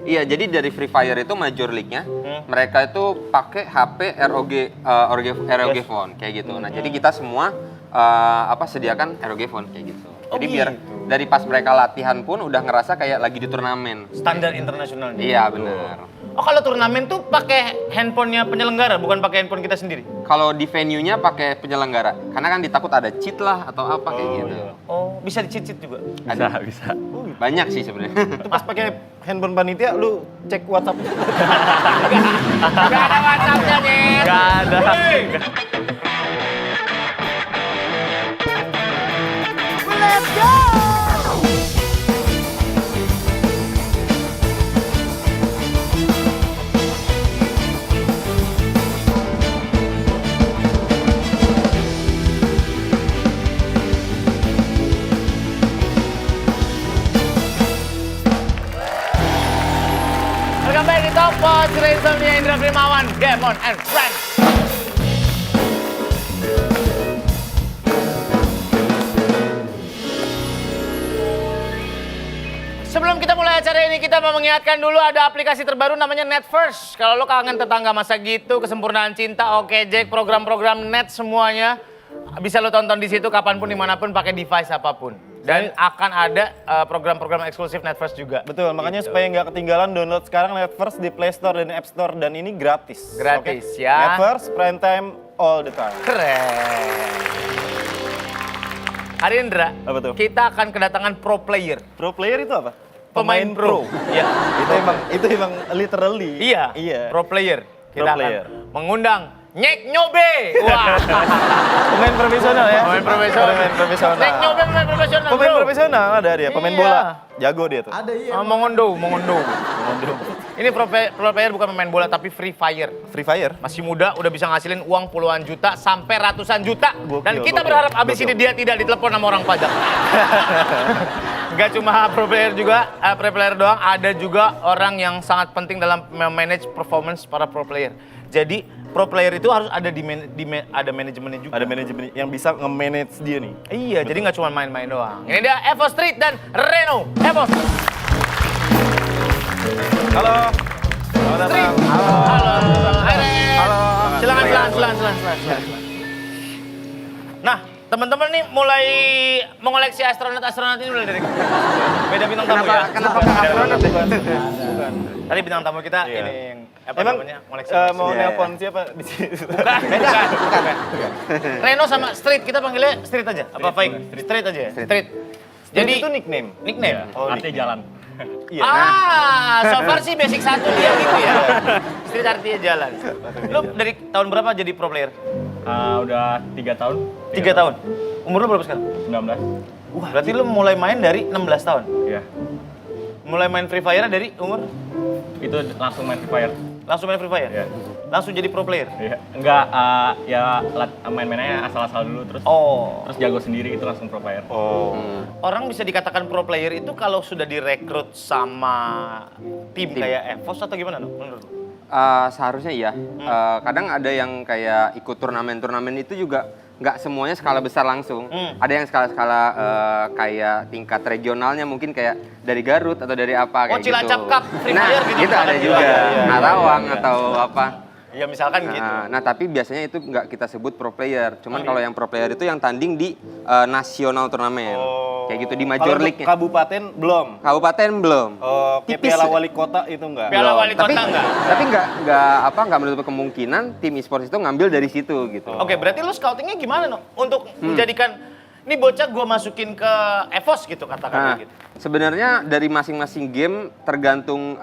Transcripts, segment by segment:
Iya, jadi dari Free Fire itu Major League-nya, mereka itu pakai HP ROG Phone kayak gitu. Nah, jadi kita semua sediakan ROG Phone kayak gitu. Jadi biar dari pas mereka latihan pun udah ngerasa kayak lagi di turnamen. Standar internasional. Iya, benar. Oh, kalau turnamen tuh pakai handphonenya penyelenggara, bukan pakai handphone kita sendiri? Kalau di venue-nya pakai penyelenggara, karena kan ditakut ada cheat lah atau apa kayak gitu. Iya. Oh, bisa di-cheat juga? Bisa. Banyak sih sebenarnya. Itu pas pakai handphone panitia, lu cek WhatsApp. Gak ada WhatsApp-nya, Nen. Gak ada. Let's go! Welcome back di Top Pot, Insomnia Indra Primawan, Game On and Friends. Sebelum kita mulai acara ini, kita mau mengingatkan dulu ada aplikasi terbaru namanya Net First. Kalau lo kangen tetangga masa gitu, kesempurnaan cinta, oke Jack, program-program net semuanya bisa lo tonton di situ kapanpun, dimanapun, pakai device apapun. Dan akan ada program-program eksklusif Net First juga. Betul, makanya supaya nggak ketinggalan download sekarang Net First di Play Store dan App Store dan ini gratis. Gratis, Oke? ya. Net First, prime time, all the time. Keren. Hari Indra, Apa tuh? kita akan kedatangan pro player. Pro player itu apa? Pemain pro. Iya. Itu emang literally. Iya. Iya. Pro player. Kita Pro player. akan mengundang Nyek Nyobe. Wah. Pemain profesional ya. Pemain profesional. Pemain profesional. Nyek Nyobe pemain profesional. Pemain bro. profesional ada dia, pemain Iya. bola. Jago dia tuh. Ada iya. Mongondo. Ini pro player bukan pemain bola tapi Free Fire. Free Fire. Masih muda, udah bisa ngasilin uang puluhan juta sampai ratusan juta. Dan kita berharap abis ini dia tidak ditelepon sama orang pajak. Gak cuma pro player juga, pro player doang, ada juga orang yang sangat penting dalam manage performance para pro player. Jadi pro player itu harus ada ada manajemennya juga. Ada manajemen yang bisa nge-manage dia nih. Iya, jadi nggak cuma main-main doang. Ini dia Evo Street dan Reno. Evo Halo. Selamat Street. datang. Halo. Hai, Ren. Halo. Silakan. Nah, teman-teman nih mulai mengoleksi astronot-astronot ini mulai dari beda bintang tamu ya. Kenapa nggak astronot ya? Bukan. Tadi bintang tamu kita Iya. ini yang apa Emang namanya? Ngoleksi. mau Iya, nelpon siapa di sini? Bukan. Reno sama Street, kita panggilnya Street aja. Apa Faik? Street aja ya? Street. Jadi itu nickname. Nickname? Oh, Artinya jalan. Iya. So far sih basic satu dia gitu ya. Street artinya jalan. Lu dari tahun berapa jadi pro player? Udah 3 tahun. 3 tahun. Umur lu berapa sekarang? 19. Wah, berarti lu mulai main dari 16 tahun. Iya. Mulai main Free Fire dari umur? Itu langsung main Free Fire. Langsung main Free Fire? Iya. Langsung jadi pro player? Iya. Enggak, ya main-mainnya asal-asal dulu terus Oh. terus jago sendiri itu langsung pro player. Oh. Orang bisa dikatakan pro player itu kalau sudah direkrut sama tim kayak EVOS atau gimana menurut lu? Seharusnya iya. Kadang ada yang kayak ikut turnamen-turnamen itu juga nggak semuanya skala besar langsung. Ada yang skala-skala kayak tingkat regionalnya mungkin kayak dari Garut atau dari apa kayak gitu. Cilacap Cup, Free Nah, Fire gitu gitu ada misalkan. juga. Iya, Narawang atau apa. Ya misalkan gitu. Nah, tapi biasanya itu nggak kita sebut pro player. Cuman kalau yang pro player itu yang tanding di nasional turnamen. Kayak gitu di Kalau Major untuk League-nya. kabupaten belum. Kabupaten belum. Oh, kayak Tipis. Piala Wali Kota itu enggak. Piala Belum. Wali Kota enggak? Tapi nggak menutup kemungkinan tim e-sports itu ngambil dari situ gitu. Oke, berarti lu scoutingnya gimana no? Untuk menjadikan ini bocah gua masukin ke EVOS gitu Nah, katakanlah gitu. sebenarnya dari masing-masing game tergantung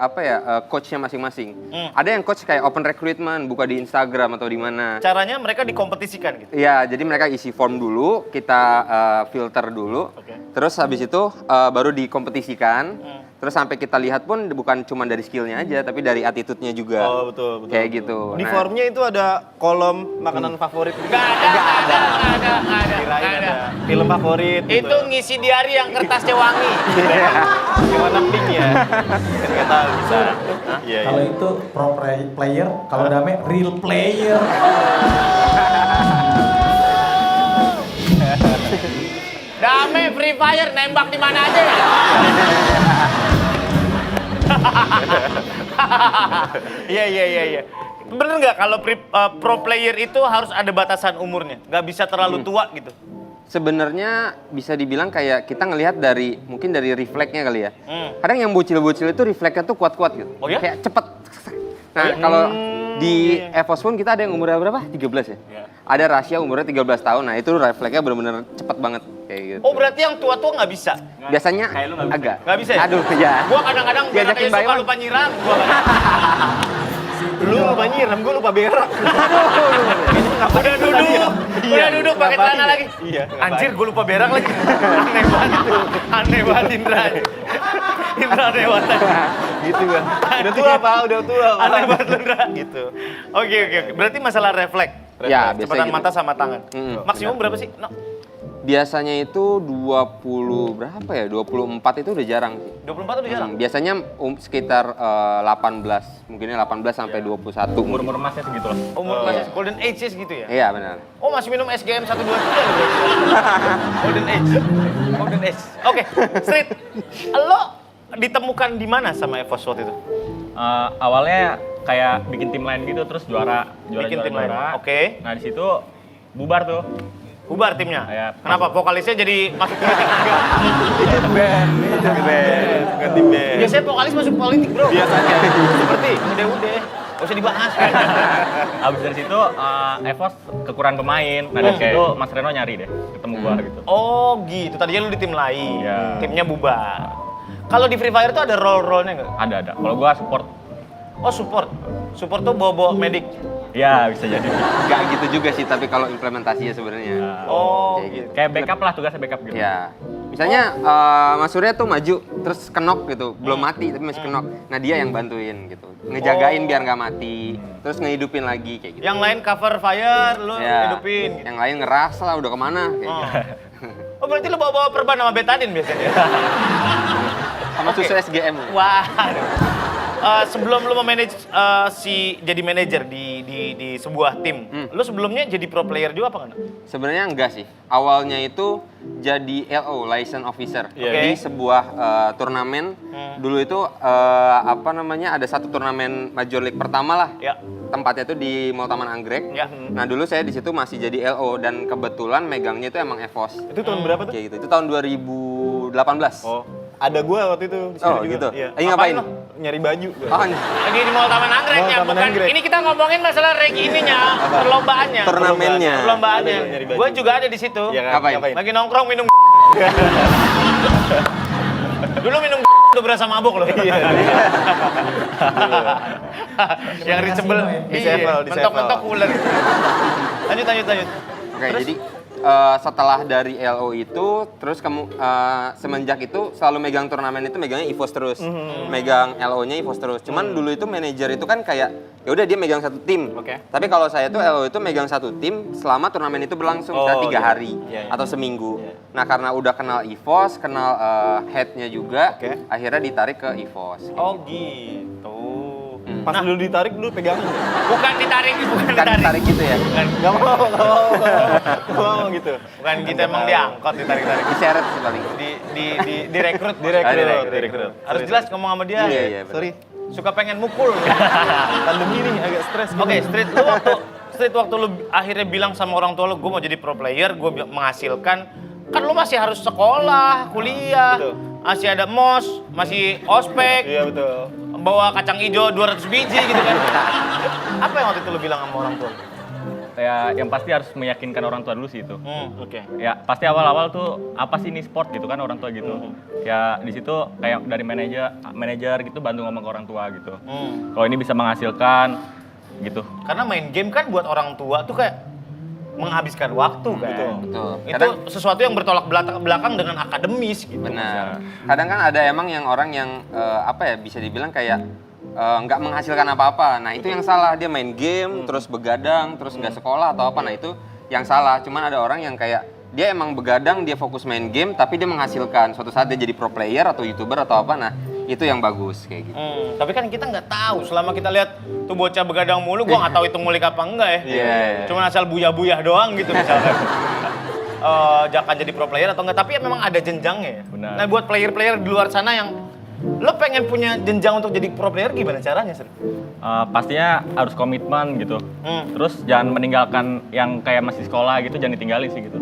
coachnya masing-masing. Ada yang coach kayak open recruitment, buka di Instagram atau di mana. Caranya mereka dikompetisikan gitu. Iya, jadi mereka isi form dulu, kita filter dulu, terus habis itu baru dikompetisikan. Terus sampai kita lihat pun bukan cuma dari skillnya aja, tapi dari attitude-nya juga. Oh, betul. Kayak gitu. Di Nah, formnya itu ada kolom makanan favorit. Nggak ada. Kirain ada film favorit. gitu. Itu ngisi diary yang kertasnya wangi. Yang warna pink ya. Kan nggak tahu bisa. Iya. Kalau itu pro player, kalau Dame real player. Dame Free Fire nembak di mana aja ya? Iya. Bener nggak kalau pro player itu harus ada batasan umurnya? Nggak bisa terlalu tua gitu? Sebenarnya bisa dibilang kayak kita ngelihat mungkin dari refleksnya kali ya. Kadang yang bocil-bocil itu refleksnya tuh kuat-kuat gitu. Oh ya? Kayak cepet. Nah, kalau di EVOS pun kita ada yang umurnya berapa? 13 ya? Ada Rasya umurnya 13 tahun. Nah, itu refleksnya benar-benar cepet banget kayak gitu. Oh berarti yang tua-tua nggak bisa? Biasanya Kayak lu nggak bisa. agak. Nggak bisa ya? Aduh, ya. Gua kadang-kadang Diajakin kayak Mbak suka Iwan. lupa nyiram. Gua Lu lupa nyiram, gue lupa berak. udah duduk pakai celana lagi. Iya. Anjir, gue lupa berak lagi. Aneh banget Indra. Indra aneh banget. Gitu kan. Udah tua Pak, udah tua. Pak. Aneh banget Indra. Gitu. Oke. Berarti masalah refleks. Ya, biasanya Kecepatan gitu. mata sama tangan. Maksimum berapa sih? No. Biasanya itu 20 berapa ya? 24 itu udah jarang sih. 24 udah jarang. Biasanya sekitar 18, mungkinnya 18 sampai 21. Umur emasnya segitu lah. Umur masih golden age gitu ya? Iya, benar. Oh masih minum SGM 123 loh. Golden age. Golden age. Oke, Street. Lo ditemukan di mana sama EVOS waktu itu? Awalnya kayak bikin tim lain gitu, terus juara. Bikin tim lain. Oke. Nah di situ bubar tuh. Bubar timnya? Ya, Kenapa? Vokalisnya jadi masuk politik? Ganti band. Ganti band. Biasanya vokalis masuk politik bro. Biasanya. Seperti udah. Gak usah dibahas. Abis dari situ EVOS kekurangan pemain. Nah dari situ Mas Reno nyari deh, ketemu gua gitu. Oh gitu, tadinya lu di tim lain. Iya. Timnya bubar. Kalau di Free Fire tuh ada role-role-nya nggak? Ada. Kalau gua support, Oh support. Support tuh bawa medik. ya bisa jadi. Nggak gitu juga sih, tapi kalau implementasinya sebenarnya. Oh Kayak gitu. Kayak backup lah, tugasnya backup gitu. Ya, misalnya Mas Surya tuh maju, terus kenok gitu, belum mati tapi masih kenok. Nah dia yang bantuin gitu, ngejagain biar nggak mati, terus ngehidupin lagi kayak gitu. Yang lain cover fire, lu Ya, hidupin. Gitu. yang lain ngeras lah udah kemana kayak gitu. Oh berarti lu bawa perban sama betadin biasanya? Sama susu SGM. Wah. Sebelum lu memanage jadi manajer di sebuah tim, lu sebelumnya jadi pro player juga apa enggak? Sebenarnya enggak sih. Awalnya itu jadi LO, license officer Oke. di sebuah turnamen. Dulu itu apa namanya? Ada satu turnamen Major League pertama lah. Ya. Tempatnya itu di Mall Taman Anggrek. Ya. Nah dulu saya di situ masih jadi LO dan kebetulan megangnya itu emang EVOS. Itu tahun berapa tuh? Kayak gitu. Itu tahun 2018. Oh, ada gue waktu itu di situ Oh, juga. gitu. Iya. Lagi ngapain? Ngapain Nyari baju. gua. Oh, Lagi di Mall Taman Anggrek Mall ya, Taman bukan. Anggrek. Ini kita ngomongin masalah ininya, perlombaannya. turnamennya. Perlombaannya. Ada nyari baju. Gue juga ada di situ. Iya kan? Ngapain? Lagi nongkrong minum. Dulu minum udah berasa mabuk loh. Yang reachable. Di sevel, di Mentok-mentok sevel. ular. Lanjut. Oke, jadi setelah dari LO itu, terus kamu semenjak itu selalu megang turnamen itu megangnya EVOS terus, megang LO-nya EVOS terus. Cuman dulu itu manajer itu kan kayak ya udah dia megang satu tim. Oke. Tapi kalau saya tuh LO itu megang satu tim selama turnamen itu berlangsung Oh, bisa 3 iya. hari Iya, iya. atau seminggu. Nah karena udah kenal EVOS, kenal headnya juga, Oke. akhirnya ditarik ke EVOS. Oh gitu. Pas dulu ditarik dulu pegangan. Bukan ditarik. Kan ditarik gitu ya? Gak mau gitu. Bukan kita emang diangkot ditarik-tarik. Diseret sih paling. Direkrut. Direkrut. Harus jelas ngomong sama dia. Iya, bener. Sorry. Suka pengen mukul. Pandemi nih agak stres. Oke, Street waktu lu akhirnya bilang sama orang tua lu, gue mau jadi pro player, gue menghasilkan, kan lu masih harus sekolah, kuliah, Betul. masih ada MOS, masih ospek, Iya betul. bawa kacang hijau 200 biji gitu kan. Apa yang waktu itu lu bilang sama orang tua? Ya yang pasti harus meyakinkan orang tua dulu sih itu. Oke. Ya pasti awal-awal tuh apa sih ini sport gitu kan orang tua gitu. Ya di situ kayak dari manajer gitu bantu ngomong ke orang tua gitu. Kalau ini bisa menghasilkan gitu. Karena main game kan buat orang tua tuh kayak menghabiskan waktu kan. Betul. Itu sesuatu yang bertolak belakang dengan akademis gitu. Benar. Kadang kan ada emang yang orang yang apa ya bisa dibilang kayak nggak menghasilkan apa-apa. Nah itu yang salah, dia main game terus begadang terus nggak sekolah atau apa. Nah itu yang salah. Cuman ada orang yang kayak dia emang begadang, dia fokus main game tapi dia menghasilkan. Suatu saat dia jadi pro player atau YouTuber atau apa. Nah itu yang bagus kayak gitu. Tapi kan kita nggak tahu. Selama kita lihat tuh bocah begadang mulu, gua nggak tahu itu ngulik apa enggak ya. Iya. Cuma asal buyah-buyah doang gitu misalkan. Jangan jadi pro player atau enggak, tapi ya memang ada jenjangnya ya. Benar. Nah buat player-player di luar sana yang Lo pengen punya jenjang untuk jadi pro player gimana caranya, Sir? Pastinya harus komitmen gitu. Terus jangan meninggalkan yang kayak masih sekolah gitu, jangan ditinggalin sih gitu.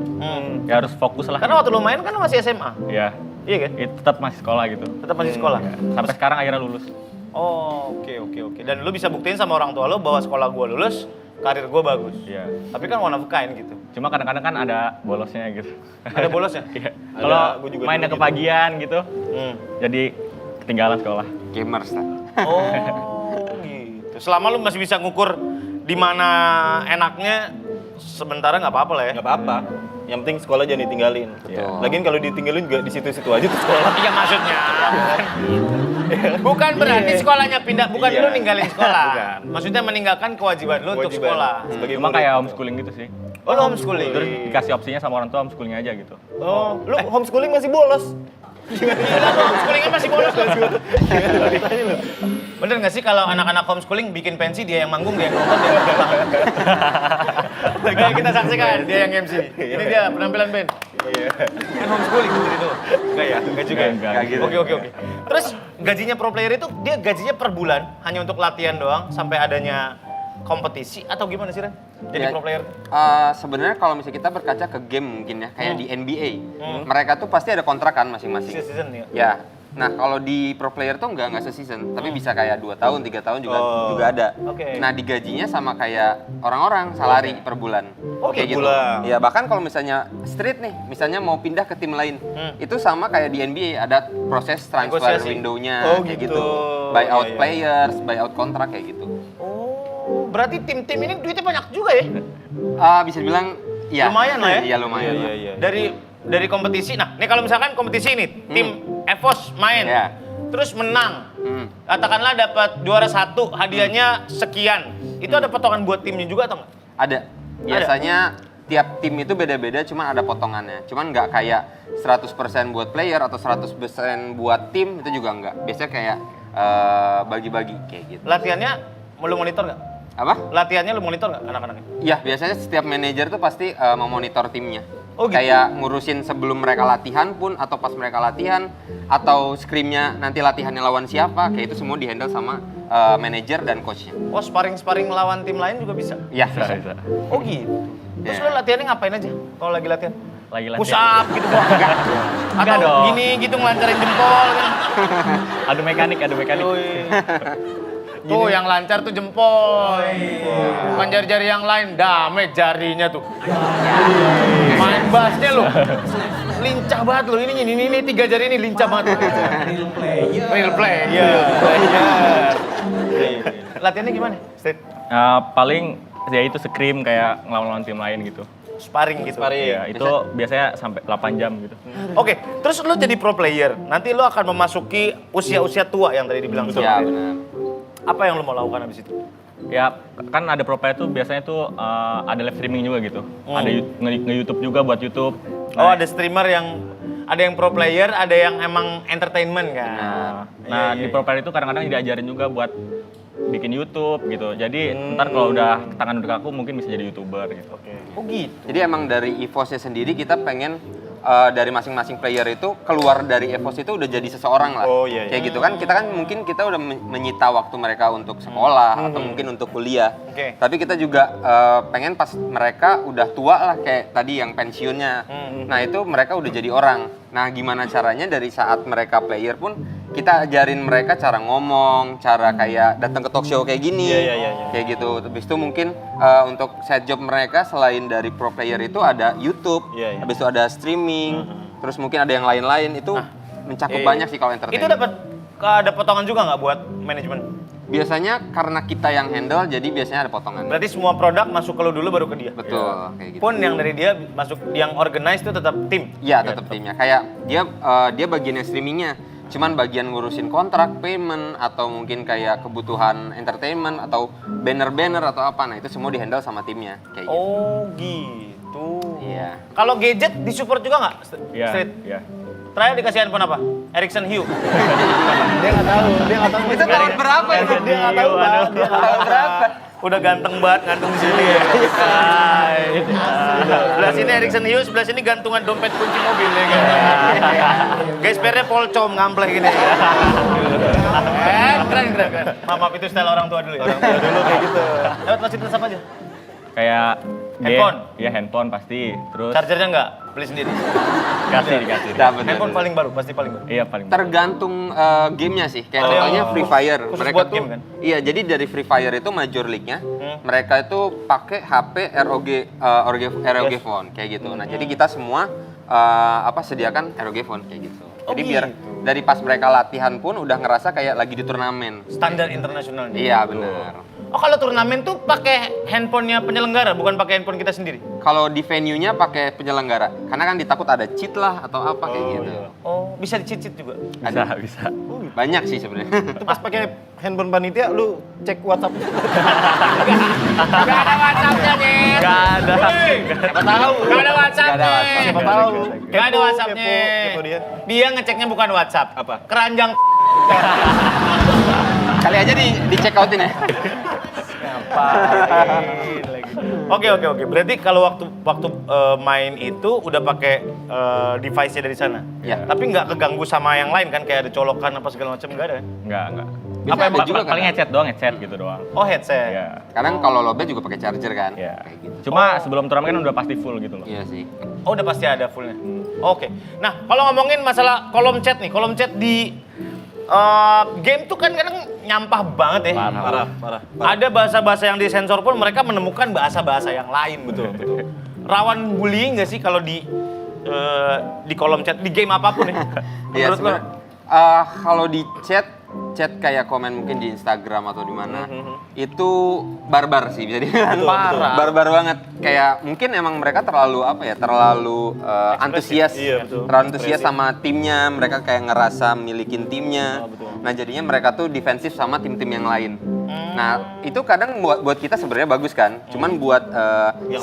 Ya harus fokus lah. Karena waktu lo main kan lo masih SMA. Iya. Iya kan? Itu tetap masih sekolah gitu. Tetap masih sekolah. Sampai sekarang akhirnya lulus. Oh, oke. Dan lo bisa buktiin sama orang tua lo bahwa sekolah gua lulus, karir gua bagus. Iya. Tapi kan one of a kind gitu. Cuma kadang-kadang kan ada bolosnya gitu. Ada bolosnya? Iya. Ada, Kalau gua juga mainnya dulu kepagian gitu, jadi ketinggalan sekolah. Gamers lah. Oh, gitu. Selama lu masih bisa ngukur di mana enaknya, sementara nggak apa-apa lah ya. Nggak apa-apa. Yang penting sekolah jangan ditinggalin. Betul. Lagian kalau ditinggalin juga di situ-situ aja tuh sekolah. Iya maksudnya. Bukan berarti sekolahnya pindah, bukan Iya. lu ninggalin sekolah. Bukan. Maksudnya meninggalkan kewajiban lu untuk Kewajiban. sekolah. Sebagai Cuma murid. kayak homeschooling gitu sih. Oh, lu homeschooling. Terus dikasih opsinya sama orang tua homeschooling aja gitu. Oh, lu homeschooling masih bolos. Gila lu homeschoolingnya masih bolos. Bener nggak sih kalau anak-anak homeschooling bikin pensi dia yang manggung, dia yang nonton, dia yang pulang. Kayak kita saksikan, dia yang MC. Ini dia penampilan band. Iya. Kan homeschooling sendiri tuh. Enggak ya? Enggak juga. Enggak, enggak gitu. Oke. Terus gajinya pro player itu dia gajinya per bulan hanya untuk latihan doang sampai adanya kompetisi atau gimana sih, Ren? Jadi Ya, pro player? Sebenarnya kalau misalnya kita berkaca ke game mungkin ya, kayak di NBA, mereka tuh pasti ada kontrak kan masing-masing. Season ya? Ya. Nah, kalau di pro player tuh nggak se-season, tapi bisa kayak 2 tahun, 3 tahun juga ada. Oke. Nah, digajinya sama kayak orang-orang, salary per bulan. Oh, Kayak gitu. Bulan. Ya, bahkan kalau misalnya street nih, misalnya mau pindah ke tim lain, itu sama kayak di NBA, ada proses transfer Negosiasi. window-nya Oh, kayak gitu. gitu. Buyout Iya, iya. players, buyout kontrak kayak gitu. Oh, berarti tim-tim ini duitnya banyak juga ya? Bisa dibilang ya. Lumayan lah ya? Iya, lumayan. lah. Iya. Dari kompetisi. Nah, ini kalau misalkan kompetisi ini, tim EVOS main. Iya. Terus menang. Hmm. Katakanlah dapat juara 1, hadiahnya sekian. Itu ada potongan buat timnya juga atau enggak? Ada. Biasanya tiap tim itu beda-beda, cuman ada potongannya. Cuman nggak kayak 100% buat player atau 100% buat tim, itu juga nggak. Biasanya kayak bagi-bagi kayak gitu. Latihannya lu monitor nggak? Apa? Latihannya lu monitor nggak anak-anaknya? Iya, biasanya setiap manajer tuh pasti memonitor timnya. Oh, gitu? Kayak ngurusin sebelum mereka latihan pun, atau pas mereka latihan, atau scrimnya nanti latihannya lawan siapa, kayak itu semua dihandle sama manajer dan coachnya. Oh, sparring-sparring lawan tim lain juga bisa? Iya, Bisa, bisa. bisa. Oh gitu. Terus Iya. lu latihannya ngapain aja kalau lagi latihan? Lagi Push latihan. up gitu Bang? Enggak. Enggak Atau dong. gini gitu ngelancarin jempol kan? Adu mekanik. Tuh yang lancar tuh jempol. Bukan jari-jari yang lain, dame jarinya tuh. Main bassnya lo. Lincah banget lo, ini 3 jari ini lincah banget. Real player. Real play. Iya. Latihannya gimana? Straight Paling ya itu scrim kayak ngelawan tim lain gitu. sparring gitu. Iya, itu biasanya sampai 8 jam gitu. Oke, terus lo jadi pro player. Nanti lo akan memasuki usia-usia tua yang tadi dibilang. Iya, benar. Apa yang lo mau lakukan abis itu? Ya, kan ada pro player tuh biasanya tuh ada live streaming juga gitu. Ada nge-YouTube juga buat YouTube. Oh, ada streamer yang ada yang pro player, ada yang emang entertainment kan. Nah, di pro player itu kadang-kadang diajarin juga buat bikin YouTube gitu. Jadi ntar kalau udah tangan udah kaku mungkin bisa jadi YouTuber gitu. Oh gitu. Jadi emang dari EVOS-nya sendiri kita pengen dari masing-masing player itu keluar dari EVOS itu udah jadi seseorang lah. Oh, iya, iya. Kayak gitu kan kita kan mungkin kita udah menyita waktu mereka untuk sekolah atau mungkin untuk kuliah. Oke. Tapi kita juga pengen pas mereka udah tua lah kayak tadi yang pensiunnya. Nah, itu mereka udah jadi orang. Nah, gimana caranya dari saat mereka player pun kita ajarin mereka cara ngomong, cara kayak datang ke talk show kayak gini. Iya. Kayak gitu. Habis itu mungkin untuk side job mereka selain dari pro player itu ada YouTube, Iya, iya. habis itu ada streaming, terus mungkin ada yang lain-lain itu mencakup banyak sih kalau entertainment. Itu dapat ada potongan juga nggak buat manajemen? Biasanya karena kita yang handle jadi biasanya ada potongan. Berarti semua produk masuk ke lu dulu baru ke dia. Betul, kayak gitu. Pun yang dari dia masuk yang organize itu tetap tim. Iya, tetap timnya. Kayak dia bagian yang streamingnya, cuman bagian ngurusin kontrak, payment, atau mungkin kayak kebutuhan entertainment atau banner-banner atau apa. Nah, itu semua dihandle sama timnya kayak gitu. Oh gitu. Iya. Kalau gadget disupport juga nggak? Iya, Street. iya. Terakhir dikasih handphone apa? Ericsson Hue. Dia nggak tahu. Itu tahun berapa itu? Dia nggak tahu, Pak. Dia nggak tahu berapa. Udah ganteng banget gantung di sini ya. Sebelah sini Ericsson Hue, sebelah sini gantungan dompet kunci mobil ya kan. Gespernya polcom ngampleh gini. Keren. Maaf itu style orang tua dulu ya. Orang tua dulu kayak gitu. Lewat fasilitas apa aja? Kayak Handphone? Iya handphone pasti. Terus Chargernya enggak? Beli sendiri. dikasih. Dapet, Handphone dapet. paling baru, pasti paling baru. Iya paling. Tergantung gamenya sih. Kayak Oh. contohnya Free Fire. Khusus Mereka buat tuh, game kan? iya jadi dari Free Fire itu Major League-nya, mereka itu pakai HP ROG Phone kayak gitu. Nah jadi kita semua sediakan ROG Phone kayak gitu. Oh, Jadi biar gitu. dari pas mereka latihan pun udah ngerasa kayak lagi di turnamen. Standar internasional nih. Iya benar. Oh kalau turnamen tuh pakai handphonenya penyelenggara, bukan pakai handphone kita sendiri? Kalau di venue-nya pakai penyelenggara, karena kan ditakut ada cheat lah atau apa kayak gitu. Oh, bisa di-cheat juga? Bisa. Banyak sih sebenarnya. Itu pas pakai handphone panitia lu cek WhatsApp. Gak ada WhatsApp-nya, Nen. Gak ada. Siapa tahu? Gak ada WhatsApp-nya. Siapa tahu. Gak ada WhatsApp-nya. Kepo dia. Dia ngeceknya bukan WhatsApp. Apa? Keranjang. Kali aja di check outin ya. Oke. Berarti kalau waktu main itu udah pakai device-nya dari sana. Iya. Tapi nggak keganggu sama yang lain kan, kayak ada colokan apa segala macam nggak ada kan? Enggak. Biasa Apa ada yang juga paling kan? headset gitu doang. Oh headset. Iya. Kadang kalau lobet juga pakai charger kan. Iya. Kayak gitu. Cuma sebelum turnamen kan udah pasti full gitu loh. Iya sih. Oh udah pasti ada fullnya. Oke. Nah kalau ngomongin masalah kolom chat di game tuh kan kadang nyampah banget ya. Parah. Ada bahasa-bahasa yang disensor pun mereka menemukan bahasa-bahasa yang lain betul. Rawan bullying nggak sih kalau di kolom chat di game apapun ya? Iya Menurut lo? sebenarnya. Kalau di chat kayak komen mungkin di Instagram atau di mana, itu barbar sih bisa dibilang. Parah. Barbar banget. Kayak mungkin emang mereka terlalu antusias. Iya, betul. Terlalu antusias sama timnya, mereka kayak ngerasa milikin timnya. Nah, jadinya mereka tuh defensif sama tim-tim yang lain. Nah, itu kadang buat kita sebenarnya bagus kan. Cuman buat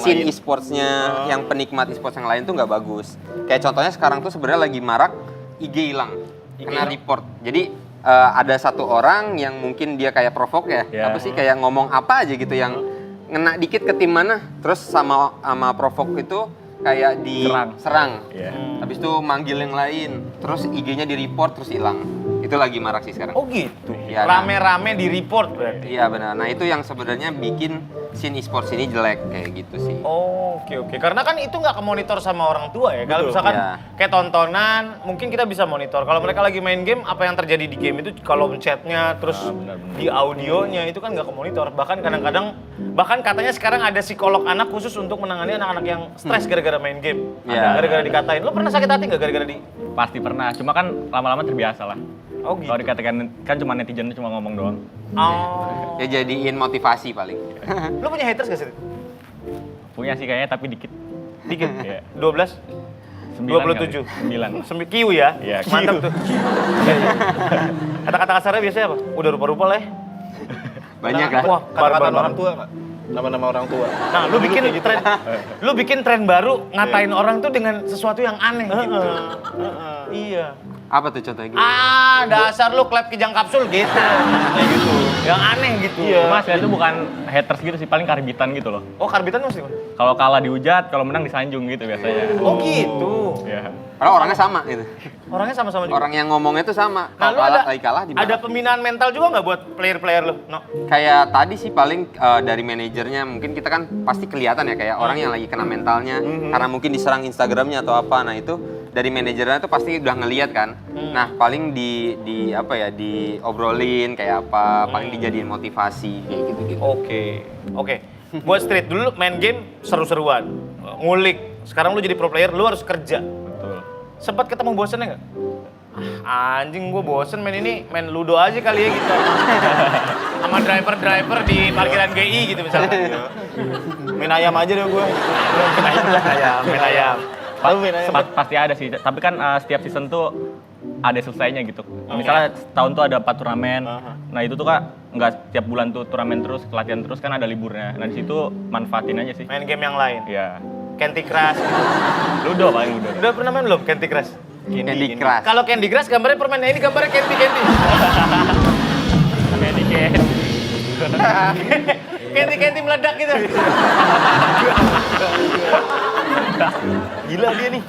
scene e-sportsnya, yang penikmat e-sports yang lain tuh nggak bagus. Kayak contohnya sekarang tuh sebenarnya lagi marak IG hilang, kena report. Jadi ada satu orang yang mungkin dia kayak provok ya, Yeah. apa sih kayak ngomong apa aja gitu yang ngena dikit ke tim mana, terus sama provok itu kayak diserang. Iya. Habis itu manggil yang lain, terus IG-nya di-report terus hilang. Itu lagi marak sih sekarang. Oh gitu. Iya, nah. Rame-rame di report berarti. Iya benar. Nah, itu yang sebenarnya bikin scene e-sports ini jelek kayak gitu sih. Oh, oke. Karena kan itu nggak kemonitor sama orang tua ya. Kalau misalkan Iya. kayak tontonan, mungkin kita bisa monitor. Kalau mereka lagi main game, apa yang terjadi di game itu kalau chatnya, terus benar-benar. di audionya itu kan nggak kemonitor. Bahkan kadang-kadang, bahkan katanya sekarang ada psikolog anak khusus untuk menangani anak-anak yang stres gara-gara main game. Iya. Gara-gara dikatain. Lo pernah sakit hati nggak gara-gara di? Pasti pernah. Cuma kan lama-lama terbiasa lah. Oh gitu. Kalau dikatakan kan cuma netizen cuma ngomong doang. Oh. Ya jadiin motivasi paling. Lo punya haters gak sih? Punya sih kayaknya tapi dikit. Dikit. Iya. 12? 27. 9. Kiu ya? Iya, Mantap tuh. Kata-kata kasarnya biasanya apa? Udah rupa-rupa lah ya. Banyak lah. Wah, Kata-kata barbar orang tua nggak? Nama-nama orang tua. Nah, lu bikin tren, lu bikin tren baru ngatain orang tuh dengan sesuatu yang aneh gitu. Iya. Apa tuh contohnya gitu? Ah, dasar lu klep kijang kapsul gitu. Kayak gitu. Yang aneh gitu. Cuma sebenarnya itu bukan haters gitu sih, paling karbitan gitu loh. Oh, karbitan maksudnya? Kalau kalah dihujat, kalau menang disanjung gitu biasanya. Oh, gitu. Iya. Padahal orangnya sama gitu. Orangnya sama-sama juga. Orang yang ngomongnya tuh sama. Nah, Kalau lu lagi kalah di ada pembinaan mental juga nggak buat player-player lu? No. Kayak tadi sih paling dari manajernya mungkin kita kan pasti kelihatan ya kayak orang yang lagi kena mentalnya karena mungkin diserang Instagramnya atau apa. Nah itu dari manajernya tuh pasti udah ngeliat kan. Nah paling di diobrolin kayak apa, paling dijadiin motivasi kayak gitu-gitu. Oke. Buat street dulu main game seru-seruan, ngulik. Sekarang lu jadi pro player, lu harus kerja. Betul. Sempat ketemu bosennya nggak? Anjing gue bosen main ludo aja kali ya gitu. Sama driver di parkiran GI gitu misalnya. Main ayam aja deh gue. Main ayam. Tahu main ayam? Pasti ada sih, tapi kan setiap season tuh ada selesainya gitu. Misalnya setahun tuh ada 4 turnamen. Nah itu tuh Kak, nggak setiap bulan tuh turnamen terus, latihan terus kan ada liburnya. Nah di situ manfaatin aja sih. Main game yang lain. Iya. Candy Crush. Ludo paling ludo. Udah pernah main belum Candy Crush? Candy Crush. Kalau Candy Crush gambarnya permen, nah ini gambarnya Candy. Candy meledak gitu. Gila dia nih.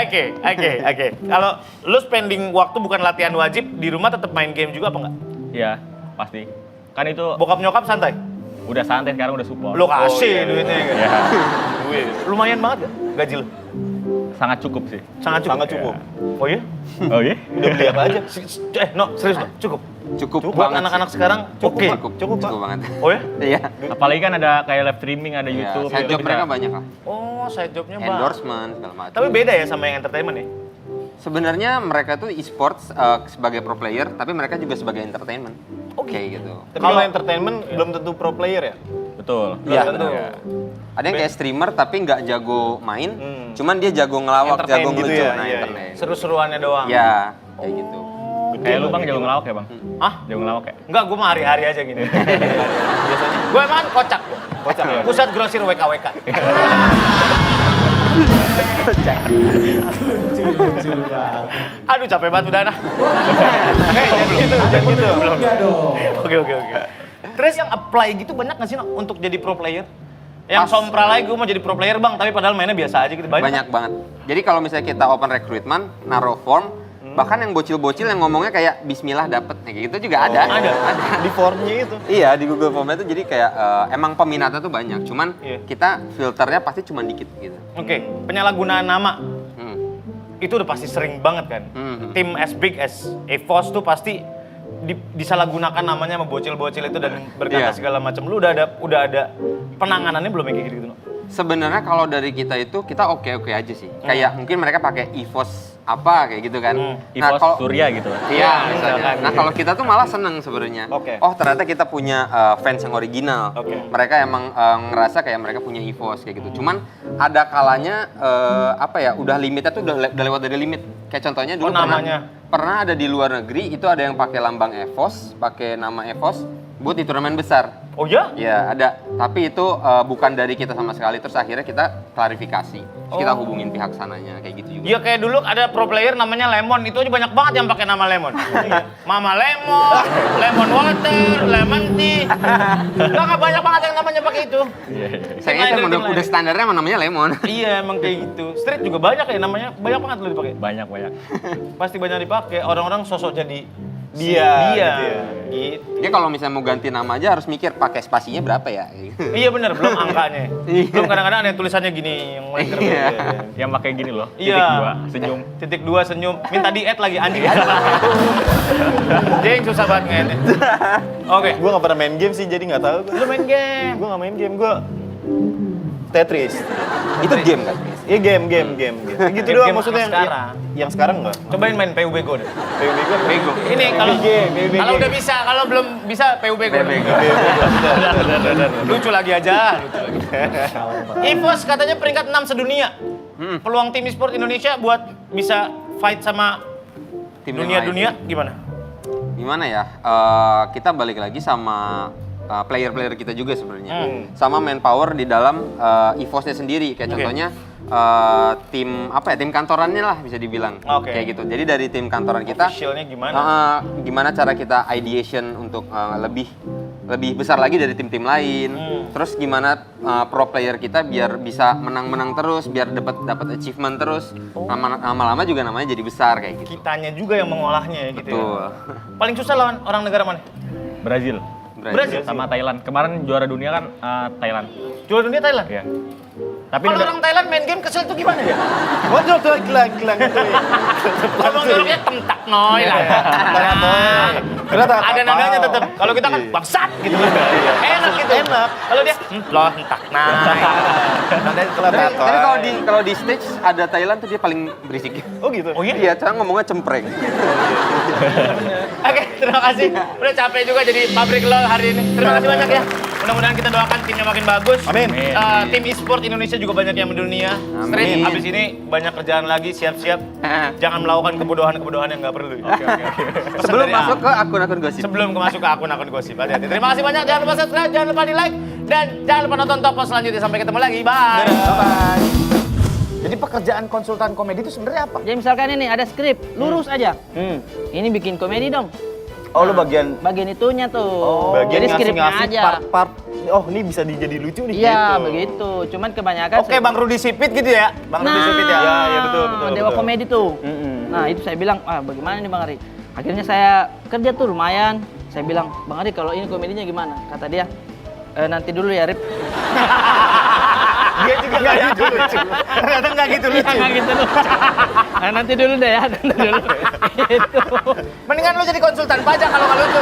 Oke. Kalau lu spending waktu bukan latihan wajib, di rumah tetap main game juga apa enggak? Iya, pasti. Kan itu Bokap nyokap santai? udah santai sekarang udah support. Lu kasih duitnya kan? Iya. Duit. Lumayan banget gak gaji lu? Sangat cukup sih. Sangat cukup. Sangat cukup. Oh iya? Oh iya? Udah beli apa aja? No, serius no, cukup. Cukup Buat banget anak-anak sih. sekarang, oke. Cukup banget. Oh ya? Iya. Apalagi kan ada kayak live streaming, ada Iya, YouTube. side itu job bisa- mereka banyak lah. Oh, side jobnya bang. Endorsement segala macam. Tapi beda ya sama yang entertainment ya? Sebenarnya mereka tuh e-sports sebagai pro player, tapi mereka juga sebagai entertainment. Oke gitu. Tapi kalau entertainment belum tentu pro player ya? Betul. Iya. tentu. Ada yang kayak streamer tapi nggak jago main, cuman dia jago ngelawak, Entertain jago gitu ngelucu. ya, Nah, iya, entertain. Seru-seruannya doang. Ya, kayak gitu. Kayak lu bang jago ngelawak ya bang? Hah? Jago ngelawak ya? Enggak, gue mah hari-hari aja gini. Biasanya. Gue emang kocak. Kocak ya? Pusat grosir WKWK. Lucu banget. Aduh capek banget udah nah. Jangan gitu. Enggak dong. Oke. Terus yang apply gitu banyak nggak sih no, untuk jadi pro player? Yang sompral lagi gue mau jadi pro player bang, tapi padahal mainnya biasa aja gitu. Banyak banget. Jadi kalau misalnya kita open recruitment, naruh form, bahkan yang bocil-bocil yang ngomongnya kayak Bismillah dapet, kayak gitu juga ada. ada. Di formnya itu. Iya, di Google Form itu jadi kayak emang peminatnya tuh banyak, cuman Iya. kita filternya pasti cuma dikit gitu. Oke, penyalahgunaan nama Hmm. itu udah pasti sering banget kan. Hmm. Tim as big as EVOS tuh pasti disalahgunakan namanya sama bocil-bocil itu dan berkata Iya. segala macam. Lu udah ada penanganannya belum yang kayak gitu? No? Sebenarnya kalau dari kita itu kita oke-oke aja sih. Kayak mungkin mereka pakai EVOS apa kayak gitu kan. EVOS kalau Surya gitu. Iya, misalnya. misalkan. Nah, kalau kita tuh malah seneng sebenarnya. Oke. Oh, ternyata kita punya fans yang original. Oke. Mereka emang ngerasa kayak mereka punya EVOS kayak gitu. Cuman ada kalanya udah limitnya tuh udah lewat dari limit. Kayak contohnya dulu namanya. pernah ada di luar negeri itu ada yang pakai lambang EVOS, pakai nama EVOS buat di turnamen besar. Oh ya? Ya ada, tapi itu bukan dari kita sama sekali. Terus akhirnya kita klarifikasi, terus kita hubungin pihak sananya kayak gitu juga. Iya kayak dulu ada pro player namanya Lemon, itu aja banyak banget yang pakai nama Lemon. Mama Lemon, Lemon Water, Lemon Tea. Nggak banyak banget yang namanya pakai itu. Sayangnya Tim lain, emang tim lain. udah standarnya emang namanya Lemon. Iya emang kayak gitu. Street juga banyak ya namanya, banyak banget lo dipakai. Banyak. Pasti banyak dipakai. Orang-orang sosok jadi Dia, dia. gitu ya. Gitu. Dia kalau misalnya mau ganti nama aja harus mikir pakai spasinya berapa ya. Iya bener, belum angkanya. Belum kadang-kadang ada tulisannya gini yang mulai keren. Iya. Yang pakai gini loh. Iya. Titik 2 senyum. Titik 2 senyum. Minta di add lagi anjing. Jeng susah banget nge Oke. Gue gak pernah main game sih, jadi gak tahu. Lu main game. Gue gak main game, gue Tetris. Itu game kan? Iya game. Gitu Game- doang game maksudnya anak sekarang. yang sekarang enggak. Cobain main PUBG Go deh. PUBG Bego. Ini kalau PUBG. kalau udah bisa, kalau belum bisa PUBG Go. Lucu lagi aja, lucu lagi. EVOS katanya peringkat 6 sedunia. Peluang tim e-sport Indonesia buat bisa fight sama Tim yang dunia-dunia gimana? Gimana ya? Kita balik lagi sama player-player kita juga sebenarnya. Sama manpower di dalam EVOS-nya sendiri. Kayak Oke. contohnya tim tim kantorannya lah bisa dibilang. Oke. Kayak gitu. Jadi dari tim kantoran kita Officialnya gimana? gimana cara kita ideation untuk lebih besar lagi dari tim-tim lain. Terus gimana pro player kita biar bisa menang-menang terus, biar dapat achievement terus. Lama-lama juga namanya jadi besar kayak gitu. Kitanya juga yang mengolahnya ya gitu Betul. ya. Paling susah lawan orang negara mana? Brazil. Brazil? Sama Thailand. Kemarin juara dunia kan Thailand. Juara dunia Thailand? Iya. Tapi Kalau orang Thailand main game kesel tuh gimana ya? Waduh tuh gila. Ngomong dia tentak noy lah. Ada nadanya tetap. Kalau kita kan bangsat gitu kan. Enak gitu. Enak. Kalau dia loh entak nah. Tapi kalau di stage ada Thailand tuh dia paling berisik. Oh gitu. Oh iya? Iya, cara ngomongnya cempreng. Oke, terima kasih. Udah capek juga jadi pabrik LOL hari ini. Terima kasih banyak ya. Mudah-mudahan kita doakan timnya makin bagus. Amin. Tim e-sport Indonesia juga banyak yang mendunia. Street, abis ini banyak kerjaan lagi, siap-siap. Jangan melakukan kebodohan-kebodohan yang nggak perlu. Oke. Sebelum masuk ke akun-akun gosip. Sebelum masuk ke akun-akun gosip. Hati-hati. Terima kasih banyak. Jangan lupa subscribe, jangan lupa di like. Dan jangan lupa nonton Topos selanjutnya. Sampai ketemu lagi. Bye. Bye. Jadi pekerjaan konsultan komedi itu sebenarnya apa? Jadi misalkan ini ada skrip, lurus aja. Ini bikin komedi dong. Oh lu bagian Bagian itunya tuh. bagian Jadi skripnya ngasih-ngasih aja. part-part. Oh ini bisa jadi lucu nih. Iya, gitu. begitu. Cuman kebanyakan Oke, Bang Rudi Sipit gitu ya? Bang Rudi Sipit ya? Iya, betul. Dewa komedi tuh. Nah itu saya bilang, bagaimana nih Bang Ari? Akhirnya saya kerja tuh lumayan. Saya bilang, Bang Ari kalau ini komedinya gimana? Kata dia, nanti dulu ya Rip. Dia juga nggak gitu lucu. Ternyata nggak gitu lucu. Nggak gitu loh. Nanti dulu deh ya, nanti dulu. Itu. Mendingan lu jadi konsultan pajak kalau nggak lucu.